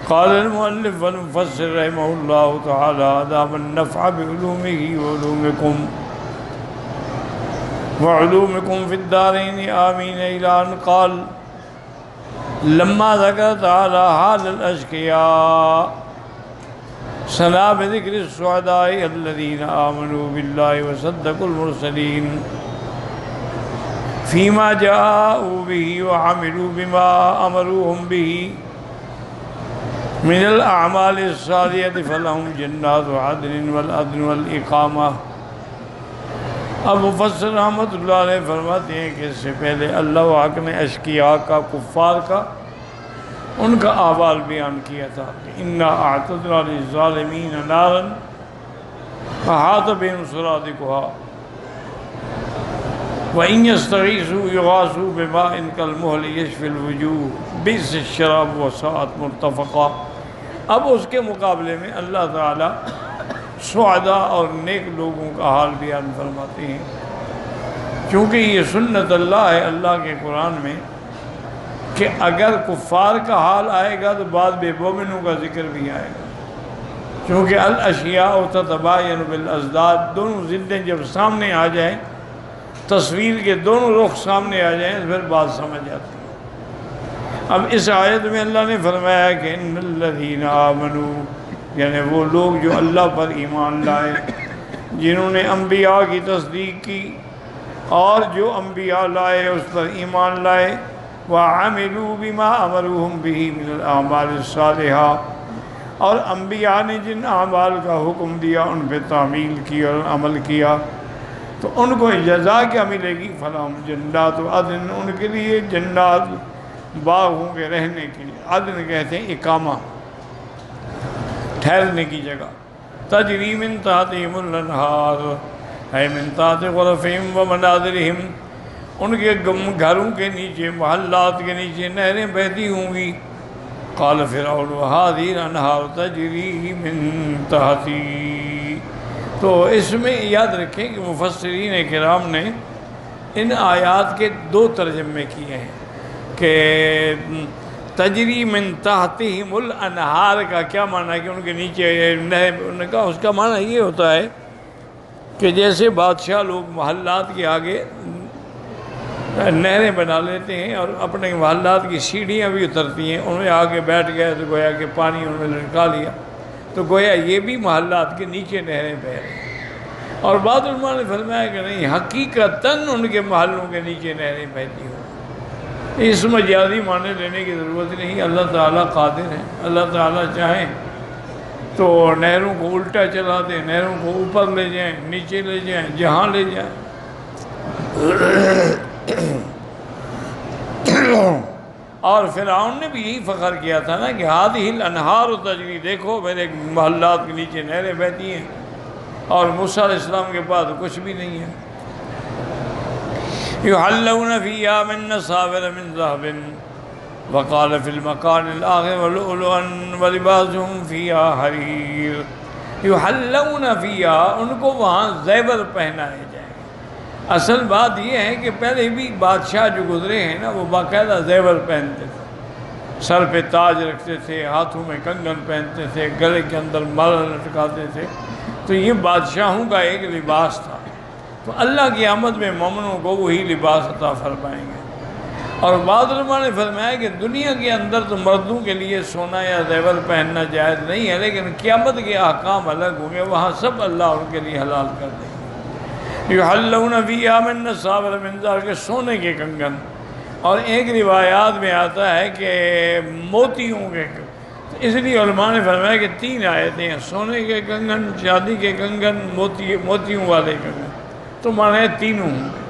قال المؤلف والمفسر رحمہ اللہ تعالی ادام النفع بعلومه وعلومكم وعلومكم في الدارين آمين إلى أن قال لما ذكر تعالى حال الأشقياء ثنى بذكر السعداء الذين آمنوا بالله وصدقوا المرسلين فيما جاءوا به وعملوا بما أمروهم به من الأعمال الصالحة فلهم جنات عدن والأذن والإقامة. اب مفسر رحمۃ اللہ علیہ فرماتے ہیں کہ اس سے پہلے اللہ پاک نے اشقیاء کا، کفار کا، ان کا احوال بیان کیا تھا کہ انا اعتدنا للظالمین نارا احاط بهم سرادقها وان يستغيثوا يغاثوا بماء كالمهل يشفي الوجوه بئس الشراب وساءت مرتفقا. اب اس کے مقابلے میں اللہ تعالی سعداء اور نیک لوگوں کا حال بیان فرماتے ہیں، کیونکہ یہ سنت اللہ ہے اللہ کے قرآن میں کہ اگر کفار کا حال آئے گا تو بعد بے مومنوں کا ذکر بھی آئے گا، کیونکہ الاشیاء تتباین بالازداد، دونوں ضدیں جب سامنے آ جائیں، تصویر کے دونوں رخ سامنے آ جائیں تو پھر بات سمجھ آتی ہے. اب اس آیت میں اللہ نے فرمایا کہ ان الذین آمنوا، یعنی وہ لوگ جو اللہ پر ایمان لائے، جنہوں نے انبیاء کی تصدیق کی اور جو انبیاء لائے اس پر ایمان لائے، وَعَمِلُوا بِمَا أَمَرُوهُمْ بِهِ مِنَ الْأَعْمَالِ الصَّالِحَةِ، اور انبیاء نے جن اعمال کا حکم دیا ان پہ تعمیل کی اور عمل کیا تو ان کو جزا کیا ملے گی؟ فَلَهُمْ جَنَّاتُ عَدْنٍ، ان کے لیے جنات باغ ہوں گے رہنے کے لیے. عدن کہتے ہیں اقامہ، ٹھہرنے کی جگہ. تجری من تحتہم الانہار اے من تحت غرفہم ومنازلہم، ان کے گھروں کے نیچے، محلات کے نیچے نہریں بہتی ہوں گی. قال فرعون وہذہ الانہار تجری من تحتی. تو اس میں یاد رکھیں کہ مفسرین کرام نے ان آیات کے دو ترجمے کیے ہیں کہ تجری من تحتہم الانہار کا کیا معنی ہے کہ ان کے نیچے نہر. ان کا اس کا معنی یہ ہوتا ہے کہ جیسے بادشاہ لوگ محلات کے آگے نہریں بنا لیتے ہیں اور اپنے محلات کی سیڑھیاں بھی اترتی ہیں، ان میں آگے بیٹھ گئے تو گویا کہ پانی ان میں لٹکا لیا، تو گویا یہ بھی محلات کے نیچے نہریں بہ رہی ہیں. اور بعض علماء نے فرمایا کہ نہیں، حقیقتاً ان کے محلوں کے نیچے نہریں بہتی ہوں. اس مجازی معنی لینے کی ضرورت نہیں، اللہ تعالیٰ قادر ہے. اللہ تعالیٰ چاہیں تو نہروں کو الٹا چلا دیں، نہروں کو اوپر لے جائیں، نیچے لے جائیں، جہاں لے جائیں. اور فرعون نے بھی یہی فخر کیا تھا نا کہ ہادہ الانہار تجری، دیکھو میرے محلات کے نیچے نہریں بہتی ہیں، اور موسیٰ علیہ السلام کے پاس کچھ بھی نہیں ہے. یحلون فیہا من اساور من ذہب وقال فی المکان الآخر ولؤلؤا ولباسهم فیہا حریر. یحلون فیہا، ان کو وہاں زیور پہنائے جائیں. اصل بات یہ ہے کہ پہلے بھی بادشاہ جو گزرے ہیں نا وہ باقاعدہ زیور پہنتے تھے، سر پہ تاج رکھتے تھے، ہاتھوں میں کنگن پہنتے تھے، گلے کے اندر مالا لٹکاتے تھے. تو یہ بادشاہوں کا ایک لباس تھا. تو اللہ کی آمد میں مومنوں کو وہی لباس عطا فرمائیں گے. اور بعض علماء نے فرمایا کہ دنیا کے اندر تو مردوں کے لیے سونا یا زیور پہننا جائز نہیں ہے، لیکن قیامت کے احکام الگ ہوں گے، وہاں سب اللہ ان کے لیے حلال کر دیں گے. یحلون فیہا من اساور من ذہب، کے سونے کے کنگن. اور ایک روایات میں آتا ہے کہ موتیوں کے. اس لیے علماء نے فرمایا کہ 3 آیتیں ہیں، سونے کے کنگن، چاندی کے کنگن، موتیوں والے کنگن. تو معنی ہے تینوں ہوں گے.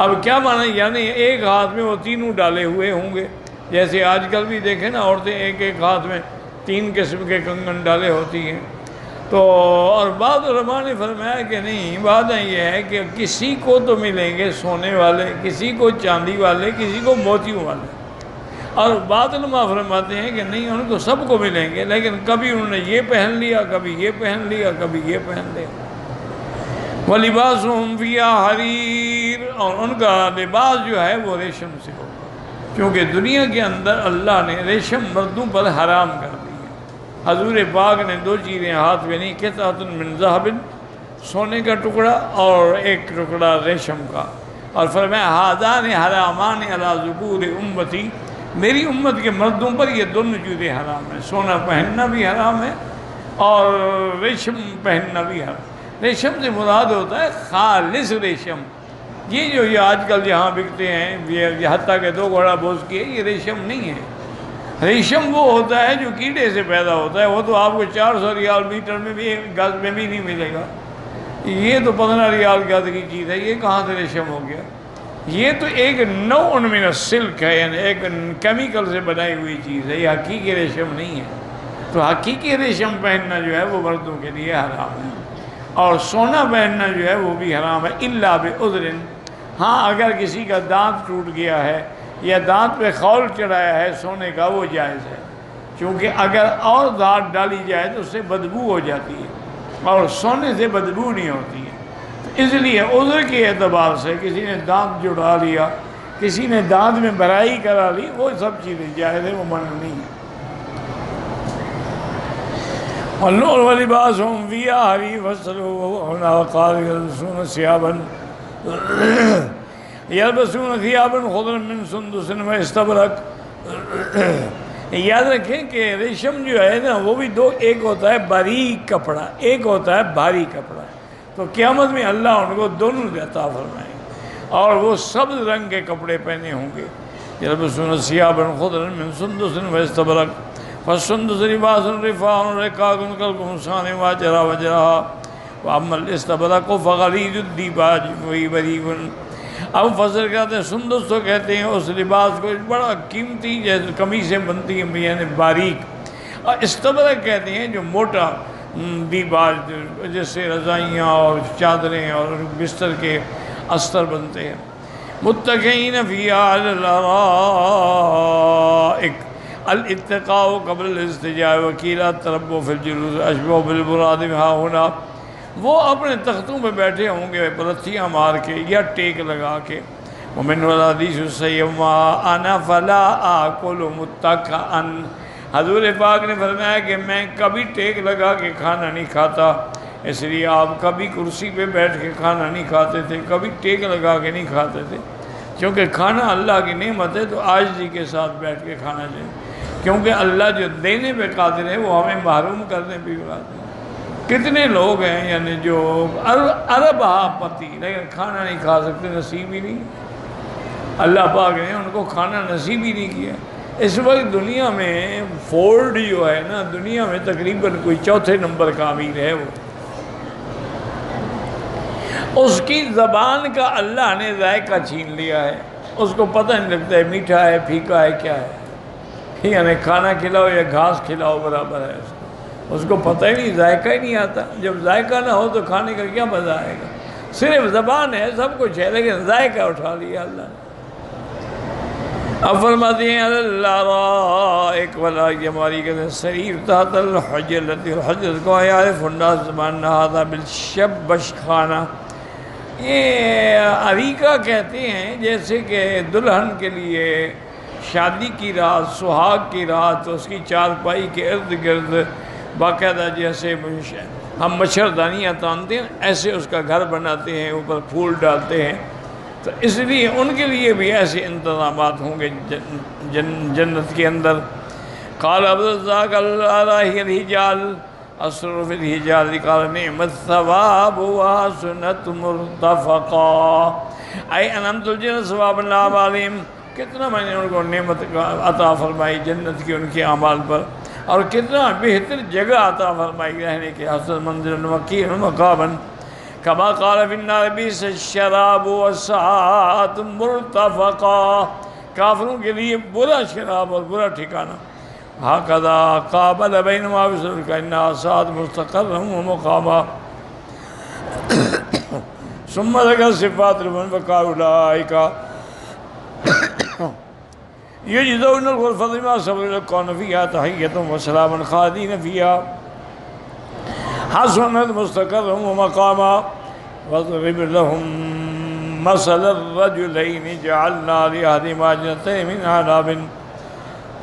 اب کیا معنی؟ یعنی ایک ہاتھ میں وہ تینوں ڈالے ہوئے ہوں گے، جیسے آج کل بھی دیکھیں نا عورتیں ایک ایک ہاتھ میں 3 قسم کے کنگن ڈالے ہوتی ہیں. تو اور بعض علماء نے فرمایا کہ نہیں، بات یہ ہے کہ کسی کو تو ملیں گے سونے والے، کسی کو چاندی والے، کسی کو موتیوں والے. اور بعض علماء فرماتے ہیں کہ نہیں، ان کو سب کو ملیں گے، لیکن کبھی انہوں نے یہ پہن لیا، کبھی یہ پہن لیا، کبھی یہ پہن لیا. وَلِبَاسُهُمْ فِيهَا حَرِيرٌ، اور ان کا لباس جو ہے وہ ریشم سے ہوگا، کیونکہ دنیا کے اندر اللہ نے ریشم مردوں پر حرام کر دی ہے. حضور پاک نے دو چیزیں ہاتھ میں نہیں، قطعۃ من ذہب، سونے کا ٹکڑا اور ایک ٹکڑا ریشم کا، اور فرمایا ھذان حرامان علی ذکور امتی، میری امت کے مردوں پر یہ دونوں چیزیں حرام ہیں، سونا پہننا بھی حرام ہے اور ریشم پہننا بھی حرام۔ ریشم سے مراد ہوتا ہے خالص ریشم، یہ آج کل جہاں بکتے ہیں یہ حتیٰ کہ 2 گھوڑا بوس کی ہے، یہ ریشم نہیں ہے۔ ریشم وہ ہوتا ہے جو کیڑے سے پیدا ہوتا ہے، وہ تو آپ کو 400 ریال میٹر میں بھی گز میں بھی نہیں ملے گا، یہ تو 15 ریال گز کی چیز ہے، یہ کہاں سے ریشم ہو گیا؟ یہ تو ایک نوع من السلک ہے، یعنی ایک کیمیکل سے بنائی ہوئی چیز ہے، یہ حقیقی ریشم نہیں ہے۔ تو حقیقی ریشم پہننا جو ہے وہ مردوں کے لیے حرام ہے، اور سونا پہننا جو ہے وہ بھی حرام ہے، الا بعذر، ہاں اگر کسی کا دانت ٹوٹ گیا ہے یا دانت پہ خول چڑھایا ہے سونے کا، وہ جائز ہے، کیونکہ اگر اور دھات ڈالی جائے تو اس سے بدبو ہو جاتی ہے اور سونے سے بدبو نہیں ہوتی ہے۔ اس لیے عذر کے اعتبار سے کسی نے دانت جڑا لیا، کسی نے دانت میں برائی کرا لی، وہ سب چیزیں جائز ہیں، وہ منع نہیں ہے۔ وَالنُّورُ وَلِبَاسُهُمْ فِيهَا حَرِيرٌ وَسَلْوَهُنَا وَقَالَ يَلْبَسُونَ ثِيَابًا خُضْرًا مِّن سُندُسٍ وَإِسْتَبْرَقٍ۔ یاد رکھیں کہ ریشم جو ہے نا وہ بھی دو، ایک ہوتا ہے باریک کپڑا، ایک ہوتا ہے بھاری کپڑا، تو قیامت میں اللہ ان کو دونوں عطا فرمائیں گے، اور وہ سبز رنگ کے کپڑے پہنے ہوں گے۔ يَلْبَسُونَ ثِيَابًا خُضْرًا مِّن سُندُسٍ وَإِسْتَبْرَقٍ فالسندس لباس رفاع رقاق كالقمصان واجرا وجرها واما الاستبرق فغليظ الديباج وهي بريء۔ اب فسر کہتے ہیں سندس تو کہتے ہیں اس لباس کو بڑا قیمتی جیسے قمیصیں بنتی ہیں یعنی باریک، اور استبرق کہتے ہیں جو موٹا دیباج جس سے رضائیاں اور چادریں اور بستر کے استر بنتے ہیں۔ متکئین فیہا علی الارائک الاتقاء قبل الاستجاء وکیلا تربو فی الجلوس اشبہ بالبراد ہا ہونا، وہ اپنے تختوں پہ بیٹھے ہوں گے پلتھیاں مار کے یا ٹیک لگا کے۔ ومن والحدیث السیب ما انا فلا آکل متکئا، حضور پاک نے فرمایا کہ میں کبھی ٹیک لگا کے کھانا نہیں کھاتا، اس لیے آپ کبھی کرسی پہ بیٹھ کے کھانا نہیں کھاتے تھے، کبھی ٹیک لگا کے نہیں کھاتے تھے، کیونکہ کھانا اللہ کی نعمت ہے تو عاجزی کے ساتھ بیٹھ کے کھانا چاہیے، کیونکہ اللہ جو دینے پہ قادر ہے وہ ہمیں محروم کرنے پہ قادر ہے۔ کتنے لوگ ہیں یعنی جو عرب پتی لیکن کھانا نہیں کھا سکتے، نصیب ہی نہیں، اللہ پاک نے ان کو کھانا نصیب ہی نہیں کیا۔ اس وقت دنیا میں فورڈ جو ہے نا، دنیا میں تقریباً کوئی 4تھے نمبر کا امیر ہے، وہ اس کی زبان کا اللہ نے ذائقہ چھین لیا ہے، اس کو پتہ نہیں لگتا ہے میٹھا ہے پھیکا ہے کیا ہے، یعنی کھانا کھلاؤ یا گھاس کھلاؤ برابر ہے، اس کو پتہ ہی نہیں، ذائقہ ہی نہیں آتا۔ جب ذائقہ نہ ہو تو کھانے کا کیا مزہ آئے گا؟ صرف زبان ہے، سب کچھ ہے، لیکن ذائقہ اٹھا لیا اللہ نے۔ اب فرماتے ہیں الارائک ولا، یہ ہماری کہتے ہیں سریر تحت الحجرت، الحجرت کو یعرف الناس زبان ھذا بالشبش خانہ، یہ عریقہ کہتے ہیں جیسے کہ دلہن کے لیے شادی کی رات، سہاگ کی رات، اس کی چارپائی کے ارد گرد باقاعدہ جیسے ہم مچھردانیاں تانتے ہیں ایسے اس کا گھر بناتے ہیں، اوپر پھول ڈالتے ہیں، تو اس لیے ان کے لیے بھی ایسے انتظامات ہوں گے جنت کے اندر۔ قال عبدالرزاق الراہی الحجال اسر فی الحجال قال نعم الثواب وحسنت مرتفقا، اے انعمت الجنہ ثواب اللہ علیہم، کتنا میں نے ان کو نعمت عطا فرمائی جنت کی ان کے اعمال پر، اور کتنا بہتر جگہ عطا فرمائی رہنے کے، حسن منزل وقیع مقاما کما قال فی النار بئس الشراب والساعۃ مرتفقا، کافروں کے لیے برا شراب اور برا ٹھکانہ۔ ہکذا قابل بینہما بسرک انہا ساعۃ مستقرا ومقاما، ثم ذکر صفات لمن وقع اولئک یجزون الغرفۃ بما صبروا یلقون فیہا تحیۃ وسلام خالدین فیہا حسنت مستقرا ومقاما۔ واضرب لهم مثل الرجلین جعلنا لأحدہما جنتین من عنب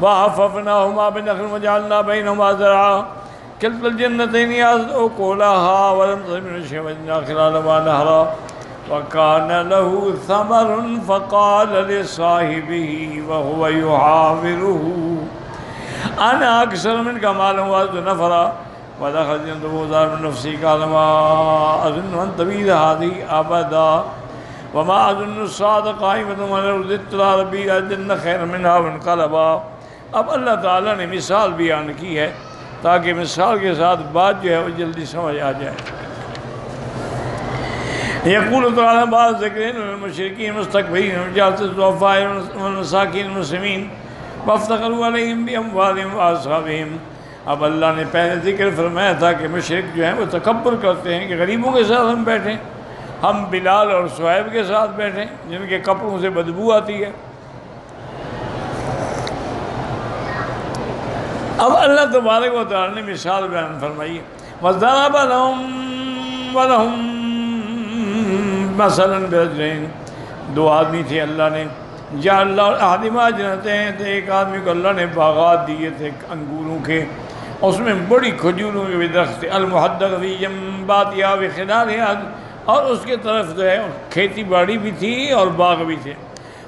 وحففناهما بنخل وجعلنا بينهما زرعا كلتا الجنتين آتت أكلها ولم تظلم شيئا وجعلنا خلالهما نهرا وكان له ثمر فقال لصاحبه وهو يحاوره أنا أكثر منك مالا وأعز نفرا ودخل جنته ظالما نفسه قال ما أظن أن تبيد هذه أبدا وما أظن الساعة قائمة ولئن رددت إلى ربي لأجدن خيرا منها منقلبا. اب اللہ تعالیٰ نے مثال بیان کی ہے تاکہ مثال کے ساتھ بات جو ہے وہ جلدی سمجھ آ جائے. یقول تعالیٰ بعض ذکرین المشرکین مستکبرین وجعلت الضعفاء والمساکین المسلمین فافتقروا علیہم باموالہم واصحابہم. اب اللہ نے پہلے ذکر فرمایا تھا کہ مشرک جو ہیں وہ تکبر کرتے ہیں کہ غریبوں کے ساتھ ہم بیٹھیں، ہم بلال اور صہیب کے ساتھ بیٹھیں جن کے کپڑوں سے بدبو آتی ہے. اب اللہ تبارک و تعالیٰ نے مثال بیان فرمائی وَضَرَبَ لَهُمْ وَلَهُمْ مَثَلًا بِرَجُلَيْنِ. دو آدمی تھے اللہ نے جعل أَحَدُهُمَا جَنَتَيْنِ تھے، ایک آدمی کو اللہ نے باغات دیے تھے انگوروں کے، اس میں بڑی کھجوروں کے بھی درخت تھے، المحدق فی جنباتها وخلالها، اور اس کے طرف جو ہے کھیتی باڑی بھی تھی اور باغ بھی تھے.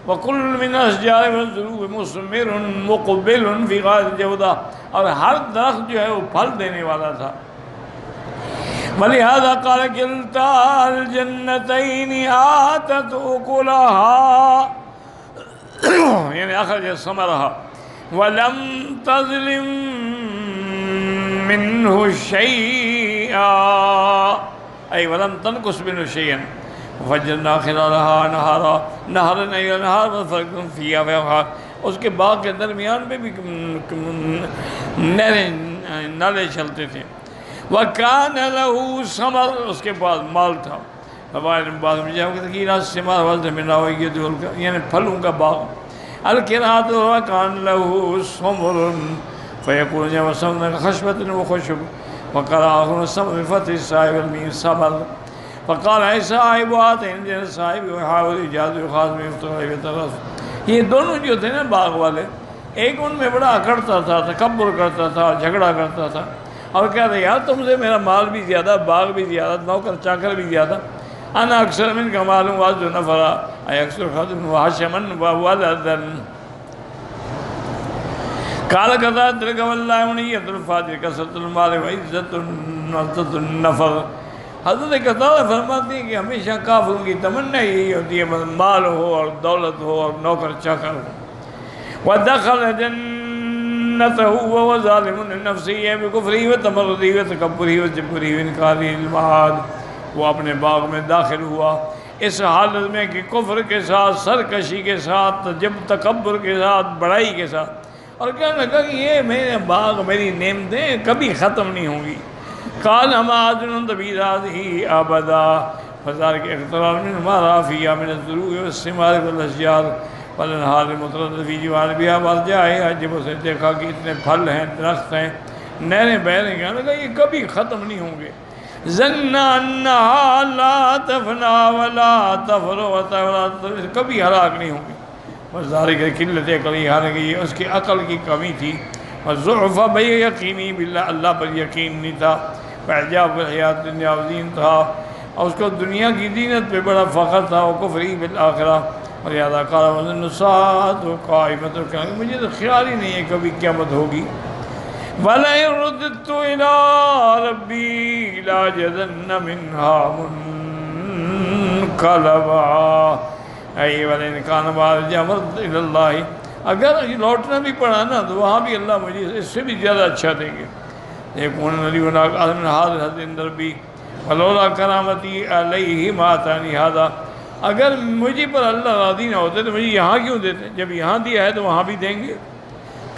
وَكُلٌّ مِّنْ الْأَشْجَارِ وَالزُّرُوعِ مُثْمِرٌ مُقْبِلٌ فِي غَایَةِ الْجَوْدَةِ، اور ہر درخت جو ہے وہ پھل دینے والا تھا. وَلِهَذَا قَالَ كِلْتَا الْجَنَّتَيْنِ آتَتْ أُكُلَهَا یعنی أخرج ثمرها وَلَمْ تَظْلِمْ مِنْهُ شَيْئًا أي ولم تنقص منه شيئا وفجرنا خلالها نهرا إلى نهر وفرقنا فيها وفيها. اس کے باغ کے درمیان میں بھی نالے چلتے تھے. وَكَانَ لَهُ ثَمَرٌ، اس کے پاس مال تھا. یعنی پھلوں کا باغ. الْكِرَاةُ وَكَانَ لَهُ ثَمَرٌ فَيَكُونُ جَمَعَ ثَمَرٍ خَشْبَةٍ وَخُشُبٍ وَقَرَأَهُ الصَّمْرِ بِفَتْحِ الصَّاءِ وَالْمِيمِ ثَمَرٌ فقال اے صاحب آتین جن صاحب وحاول اجازت خاص میں افترائی طرف. یہ دونوں جو تھے نا باغ والے، ایک ان میں بڑا اکڑتا تھا، تکبر کرتا تھا، جھگڑا کرتا تھا اور کہتا یار تم سے میرا مال بھی زیادہ، باغ بھی زیادہ، نوکر چاکر بھی زیادہ. انا اکثر من کا معلوم واضح نفرا اے اکثر خادم وحشمن وولدن. قال کذا تلک واللہ منیت الفاجر کثرت المال وعزت النفر. حضرت قتادہ فرماتے ہیں کہ ہمیشہ کافروں کی تمنا یہی ہوتی ہے مال ہو اور دولت ہو اور نوکر چاکر ہو. وَدَخَلَ جَنَّتَهُ وَهُوَ ظَالِمٌ لِنَفْسِهِ بِكُفْرِهِ وَتَمَرُّدِهِ وَتَكَبُّرِهِ وَجَبْرِهِ وَإِنْكَارِهِ الْمَعَادِ. وہ اپنے باغ میں داخل ہوا اس حالت میں کہ کفر کے ساتھ، سرکشی کے ساتھ، تکبر کے ساتھ، بڑائی کے ساتھ، اور کہنے لگا کہ یہ میرے باغ، میری نعمتیں کبھی ختم نہیں ہوں گی. قال ما أظن تبيد هذه أبدا فذلك اقترار من ما رأى فيها من الزروع والثمار والأشجار والأنهار المطردة في جوانبها وأرجائها. جب اسے دیکھا کہ اتنے پھل ہیں، درخت ہیں، نہریں بہہ رہی ہیں، کہنے لگا یہ کبھی ختم نہیں ہوں گے. ظن أنها لا تفنى ولا تفرغ کبھی ہلاک نہیں ہوں گی. وذلك قلة عقله، حالانکہ یہ اس کی عقل کی کمی تھی. وضعف بے یقینی باللہ، اللہ پر یقین نہیں تھا. فاعجاب الحیات دنیا وزین تھا، اور اس کو دنیا کی زینت پہ بڑا فخر تھا. وکفری بالآخرہ، اور یاد قال وظن الساعۃ قائمۃ، مجھے تو خیال ہی نہیں ہے کبھی قیامت ہوگی. وَلَئِن رُدِدتُّ إِلَىٰ رَبِّي لَأَجِدَنَّ مِنْهَا مُنْقَلَبًا. أي وَلَئِنْ كَانَ مَرْجِعُ إِلَى اللَّهِ، اگر لوٹنا بھی پڑا نا تو وہاں بھی اللہ مجھے اس سے بھی زیادہ اچھا دیں گے. يكون لي هناك أحد من هذا عند ربي ولولا كرامتي عليه ما آتاني هذا. اگر مجھے پر اللہ راضی نہ ہوتے تو مجھے یہاں کیوں دیتے؟ جب یہاں دیا ہے تو وہاں بھی دیں گے.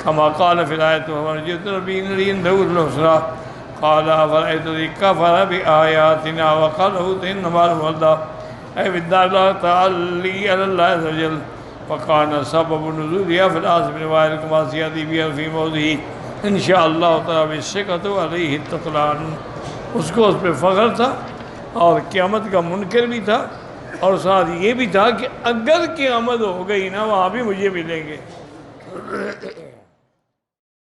كما قال في الآية وَرَجِعْتُ رَبِّي إِنَّ لِي عِندَهُ الْحُسْنَىٰ قَالَ أَفَرَأَيْتَ الَّذِي كَفَرَ بِآيَاتِنَا وَقَالَ لَأُوتِيَنَّ مَالًا وَوَلَدًا. أي بالدار لا تعلي على الله عز وجل. وكان سبب نزولها في الآية من رواية كما سيأتي بها في موضعه انشاءاللہ تعالیٰ بالثقة علیہ التقلان. اس کو اس پہ فخر تھا اور قیامت کا منکر بھی تھا، اور ساتھ یہ بھی تھا کہ اگر قیامت ہو گئی نا وہاں بھی مجھے ملیں گے.